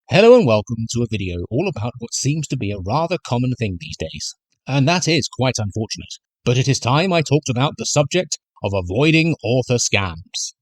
Hello and welcome to a video all about what seems to be a rather common thing these days. And that is quite unfortunate. But it is time I talked about the subject of avoiding author scams.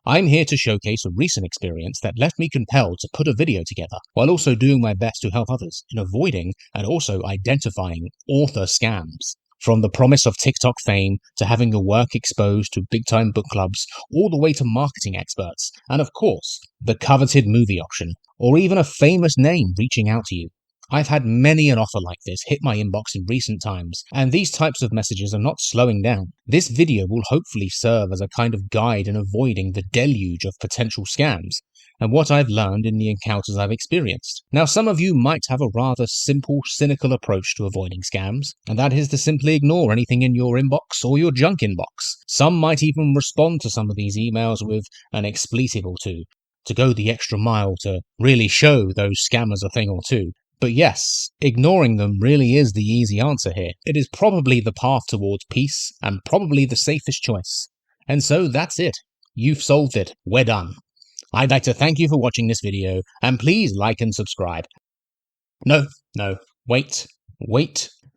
I'm here to showcase a recent experience that left me compelled to put a video together, while also doing my best to help others in avoiding and also identifying author scams. From the promise of TikTok fame to having your work exposed to big-time book clubs, all the way to marketing experts, and of course, the coveted movie option, or even a famous name reaching out to you. I've had many an offer like this hit my inbox in recent times, and these types of messages are not slowing down. This video will hopefully serve as a kind of guide in avoiding the deluge of potential scams, and what I've learned in the encounters I've experienced. Now, some of you might have a rather simple, cynical approach to avoiding scams, and that is to simply ignore anything in your inbox or your junk inbox. Some might even respond to some of these emails with an expletive or two, to go the extra mile to really show those scammers a thing or two. But yes, ignoring them really is the easy answer here. It is probably the path towards peace, and probably the safest choice. And so that's it. You've solved it. We're done. I'd like to thank you for watching this video, and please like and subscribe. No, wait.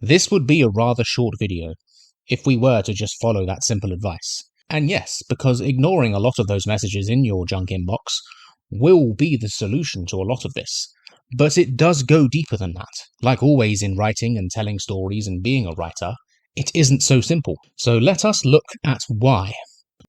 This would be a rather short video, if we were to just follow that simple advice. And yes, because ignoring a lot of those messages in your junk inbox will be the solution to a lot of this. But it does go deeper than that. Like always in writing and telling stories and being a writer, it isn't so simple. So let us look at why.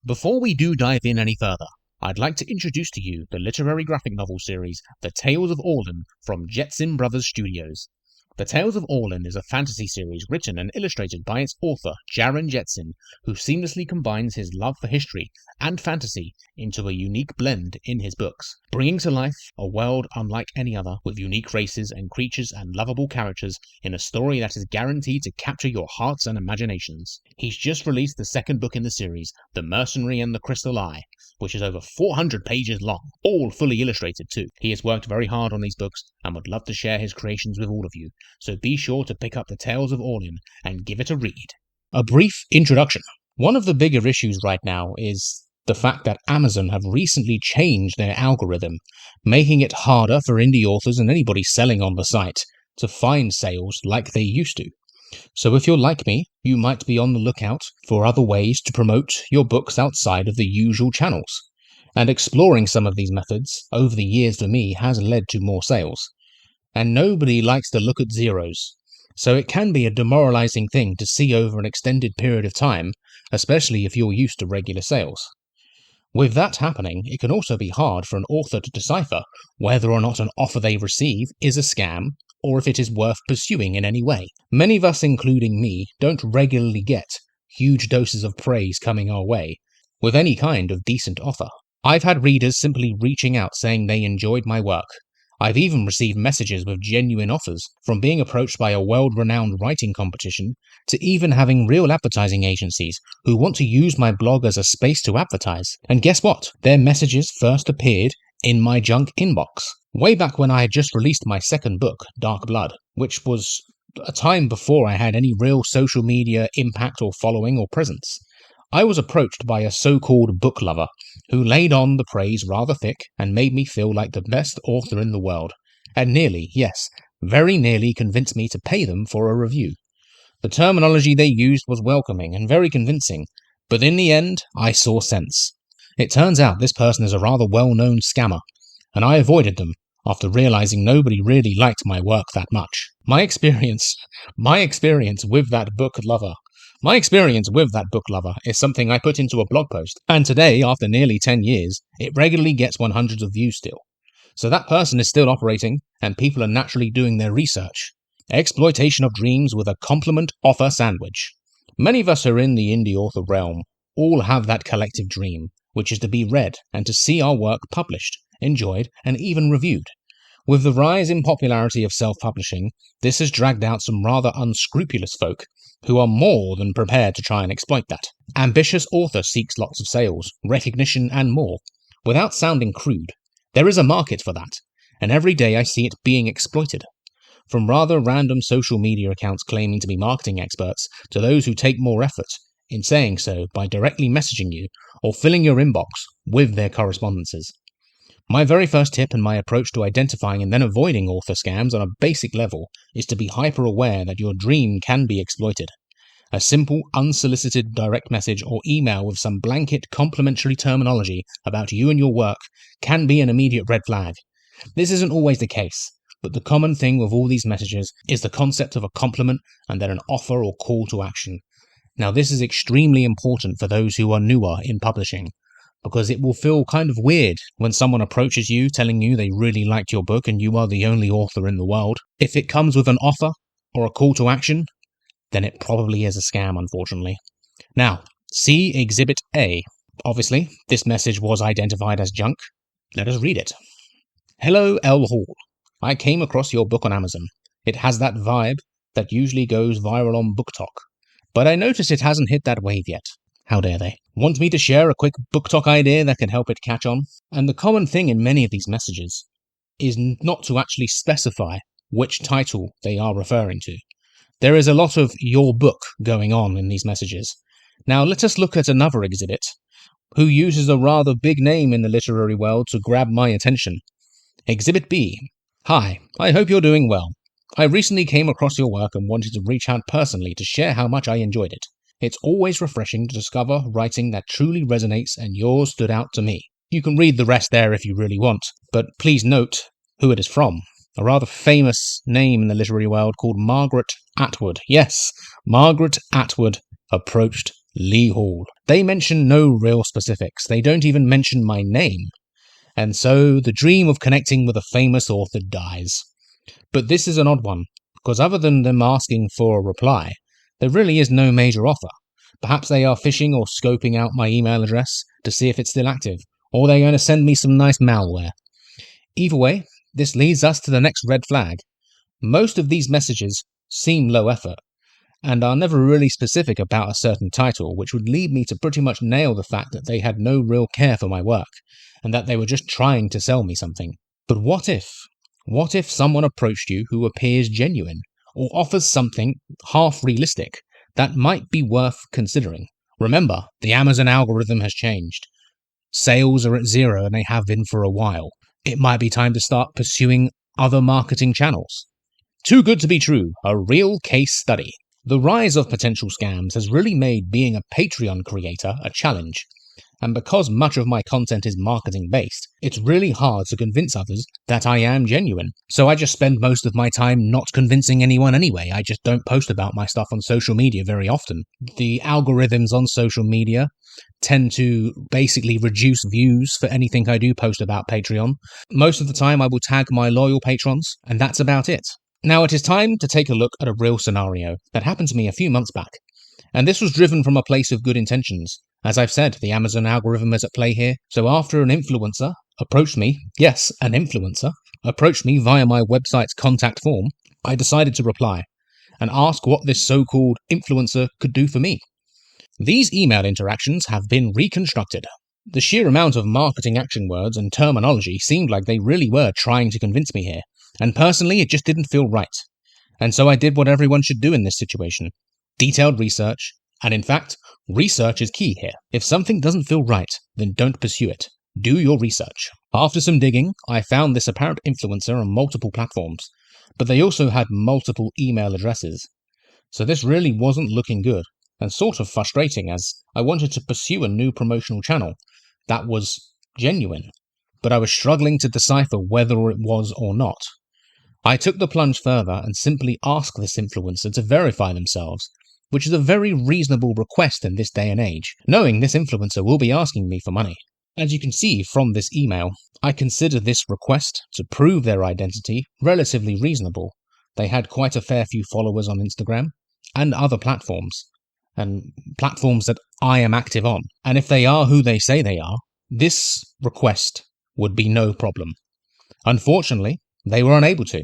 Before we do dive in any further, I'd like to introduce to you the literary graphic novel series The Tales of Orlin from Jetson Brothers Studios. The Tales of Orlin is a fantasy series written and illustrated by its author, Jaron Jetson, who seamlessly combines his love for history and fantasy into a unique blend in his books, bringing to life a world unlike any other, with unique races and creatures and lovable characters in a story that is guaranteed to capture your hearts and imaginations. He's just released the second book in the series, The Mercenary and the Crystal Eye, which is over 400 pages long, all fully illustrated too. He has worked very hard on these books and would love to share his creations with all of you, so be sure to pick up The Tales of Orlin and give it a read. A brief introduction. One of the bigger issues right now is the fact that Amazon have recently changed their algorithm, making it harder for indie authors and anybody selling on the site to find sales like they used to. So if you're like me, you might be on the lookout for other ways to promote your books outside of the usual channels. And exploring some of these methods over the years for me has led to more sales. And nobody likes to look at zeros, so it can be a demoralizing thing to see over an extended period of time, especially if you're used to regular sales. With that happening, it can also be hard for an author to decipher whether or not an offer they receive is a scam, or if it is worth pursuing in any way. Many of us, including me, don't regularly get huge doses of praise coming our way with any kind of decent offer. I've had readers simply reaching out saying they enjoyed my work. I've even received messages with genuine offers, from being approached by a world-renowned writing competition to even having real advertising agencies who want to use my blog as a space to advertise. And guess what? Their messages first appeared in my junk inbox, way back when I had just released my second book, Dark Blood, which was a time before I had any real social media impact or following or presence. I was approached by a so-called book lover who laid on the praise rather thick and made me feel like the best author in the world, and nearly, yes, very nearly convinced me to pay them for a review. The terminology they used was welcoming and very convincing, but in the end, I saw sense. It turns out this person is a rather well-known scammer, and I avoided them after realizing nobody really liked my work that much. My experience with that book lover is something I put into a blog post, and today, after nearly 10 years, it regularly gets hundreds of views still. So that person is still operating, and people are naturally doing their research. Exploitation of dreams with a compliment offer sandwich. Many of us are in the indie author realm, all have that collective dream, which is to be read and to see our work published, enjoyed, and even reviewed. With the rise in popularity of self-publishing, this has dragged out some rather unscrupulous folk who are more than prepared to try and exploit that. Ambitious author seeks lots of sales, recognition, and more. Without sounding crude, there is a market for that, and every day I see it being exploited. From rather random social media accounts claiming to be marketing experts to those who take more effort in saying so by directly messaging you or filling your inbox with their correspondences. My very first tip and my approach to identifying and then avoiding author scams on a basic level is to be hyper aware that your dream can be exploited. A simple, unsolicited direct message or email with some blanket complimentary terminology about you and your work can be an immediate red flag. This isn't always the case, but the common thing with all these messages is the concept of a compliment and then an offer or call to action. Now, this is extremely important for those who are newer in publishing, because it will feel kind of weird when someone approaches you telling you they really liked your book and you are the only author in the world. If it comes with an offer or a call to action, then it probably is a scam, unfortunately. Now, see Exhibit A. Obviously, this message was identified as junk. Let us read it. Hello, L. Hall. I came across your book on Amazon. It has that vibe that usually goes viral on BookTok, but I notice it hasn't hit that wave yet. How dare they? Want me to share a quick BookTok idea that can help it catch on? And the common thing in many of these messages is not to actually specify which title they are referring to. There is a lot of your book going on in these messages. Now let us look at another exhibit who uses a rather big name in the literary world to grab my attention. Exhibit B. Hi, I hope you're doing well. I recently came across your work and wanted to reach out personally to share how much I enjoyed it. It's always refreshing to discover writing that truly resonates, and yours stood out to me. You can read the rest there if you really want, but please note who it is from. A rather famous name in the literary world called Margaret Atwood. Yes, Margaret Atwood approached Lee Hall. They mention no real specifics. They don't even mention my name. And so the dream of connecting with a famous author dies. But this is an odd one, because other than them asking for a reply, there really is no major offer. Perhaps they are fishing or scoping out my email address to see if it's still active, or they're going to send me some nice malware. Either way, this leads us to the next red flag. Most of these messages seem low effort, and are never really specific about a certain title, which would lead me to pretty much nail the fact that they had no real care for my work, and that they were just trying to sell me something. But what if? What if someone approached you who appears genuine, or offers something half realistic that might be worth considering? Remember, the Amazon algorithm has changed. Sales are at zero, and they have been for a while. It might be time to start pursuing other marketing channels. Too good to be true, a real case study. The rise of potential scams has really made being a Patreon creator a challenge. And because much of my content is marketing based, it's really hard to convince others that I am genuine. So I just spend most of my time not convincing anyone anyway. I just don't post about my stuff on social media very often. The algorithms on social media tend to basically reduce views for anything I do post about Patreon. Most of the time I will tag my loyal patrons, and that's about it. Now it is time to take a look at a real scenario that happened to me a few months back. And this was driven from a place of good intentions. As I've said, the Amazon algorithm is at play here. So after an influencer approached me, yes, an influencer, approached me via my website's contact form, I decided to reply and ask what this so-called influencer could do for me. These email interactions have been reconstructed. The sheer amount of marketing action words and terminology seemed like they really were trying to convince me here. And personally, it just didn't feel right. And so I did what everyone should do in this situation. Detailed research, and in fact, research is key here. If something doesn't feel right, then don't pursue it. Do your research. After some digging, I found this apparent influencer on multiple platforms, but they also had multiple email addresses. So this really wasn't looking good, and sort of frustrating, as I wanted to pursue a new promotional channel that was genuine, but I was struggling to decipher whether it was or not. I took the plunge further and simply asked this influencer to verify themselves, which is a very reasonable request in this day and age, knowing this influencer will be asking me for money. As you can see from this email, I consider this request to prove their identity relatively reasonable. They had quite a fair few followers on Instagram and other platforms, and platforms that I am active on. And if they are who they say they are, this request would be no problem. Unfortunately, they were unable to.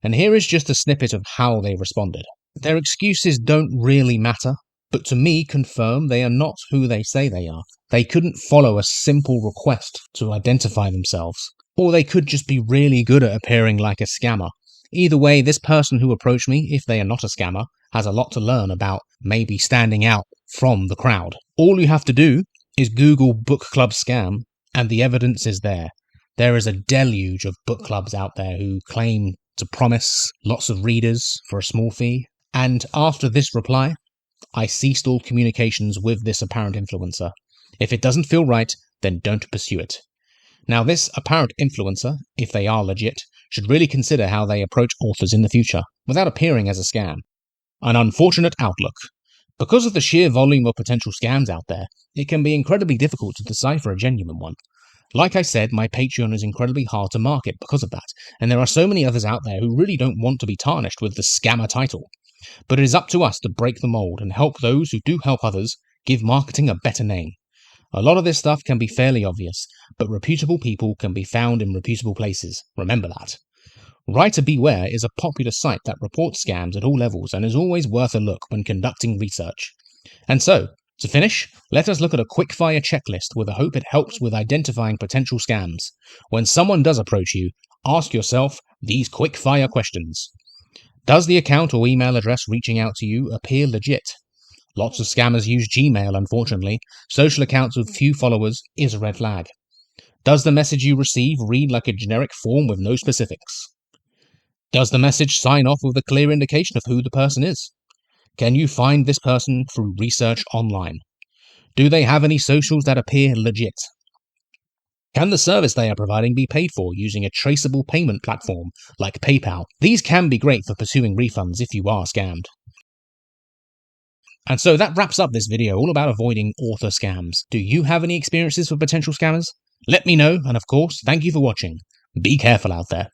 And here is just a snippet of how they responded. Their excuses don't really matter, but to me confirm they are not who they say they are. They couldn't follow a simple request to identify themselves, or they could just be really good at appearing like a scammer. Either way, this person who approached me, if they are not a scammer, has a lot to learn about maybe standing out from the crowd. All you have to do is Google book club scam, and the evidence is there. There is a deluge of book clubs out there who claim to promise lots of readers for a small fee. And after this reply, I ceased all communications with this apparent influencer. If it doesn't feel right, then don't pursue it. Now, this apparent influencer, if they are legit, should really consider how they approach authors in the future, without appearing as a scam. An unfortunate outlook. Because of the sheer volume of potential scams out there, it can be incredibly difficult to decipher a genuine one. Like I said, my Patreon is incredibly hard to market because of that, and there are so many others out there who really don't want to be tarnished with the scammer title. But it is up to us to break the mold and help those who do help others give marketing a better name. A lot of this stuff can be fairly obvious, but reputable people can be found in reputable places. Remember that. Writer Beware is a popular site that reports scams at all levels and is always worth a look when conducting research. And so, to finish, let us look at a quick-fire checklist with the hope it helps with identifying potential scams. When someone does approach you, ask yourself these quick-fire questions. Does the account or email address reaching out to you appear legit? Lots of scammers use Gmail, unfortunately. Social accounts with few followers is a red flag. Does the message you receive read like a generic form with no specifics? Does the message sign off with a clear indication of who the person is? Can you find this person through research online? Do they have any socials that appear legit? Can the service they are providing be paid for using a traceable payment platform like PayPal? These can be great for pursuing refunds if you are scammed. And so that wraps up this video all about avoiding author scams. Do you have any experiences with potential scammers? Let me know, and of course, thank you for watching. Be careful out there.